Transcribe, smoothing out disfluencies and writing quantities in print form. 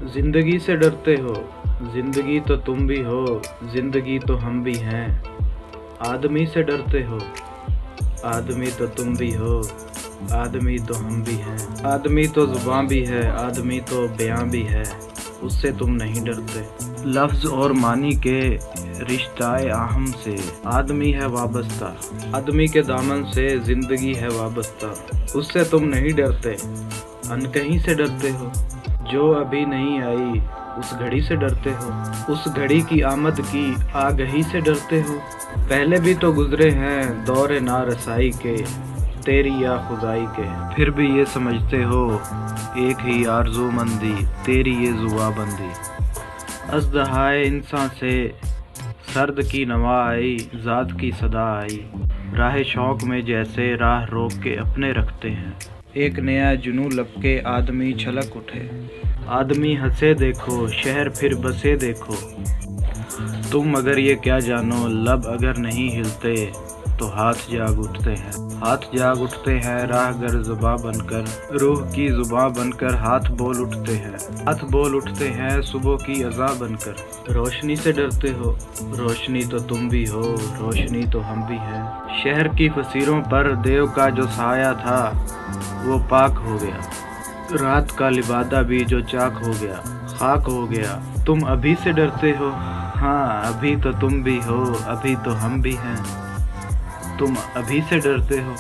जिंदगी से डरते हो, जिंदगी तो तुम भी हो, जिंदगी तो हम भी हैं। आदमी से डरते हो, आदमी तो तुम भी हो, आदमी तो हम भी हैं। आदमी तो जुबान भी है, आदमी तो बयां भी है, उससे तुम नहीं डरते। लफ्ज़ और मानी के रिश्ताए आहम से आदमी है वाबस्ता, आदमी के दामन से ज़िंदगी है वाबस्ता, उससे तुम नहीं डरते। अनकहीं से डरते हो, जो अभी नहीं आई उस घड़ी से डरते हो, उस घड़ी की आमद की आगही से डरते हो। पहले भी तो गुजरे हैं दौर नारसाई के, तेरी या खुदाई के, फिर भी ये समझते हो एक ही आरज़ूमंदी, तेरी ये जुबाबंदी। अज़दहाए इंसान से सर्द की नवा आई, ज़ात की सदा आई, राह शौक़ में जैसे राह रोक के अपने रखते हैं। एक नया जुनून लपके आदमी छलक उठे, आदमी हंसे देखो, शहर फिर बसे देखो। तुम अगर ये क्या जानो, लब अगर नहीं हिलते तो हाथ जाग उठते हैं। हाथ जाग उठते हैं राहगर ज़ुबां बनकर, रूह की ज़ुबां बनकर हाथ बोल उठते हैं। हाथ बोल उठते हैं सुबह की अज़ां बनकर। रोशनी से डरते हो, रोशनी तो तुम भी हो, रोशनी तो हम भी हैं। शहर की फसीरों पर देव का जो साया था वो पाक हो गया, रात का लिबादा भी जो चाक हो गया, खाक हो गया। तुम अभी से डरते हो, हाँ अभी तो तुम भी हो, अभी तो हम भी हैं। तुम अभी से डरते हो।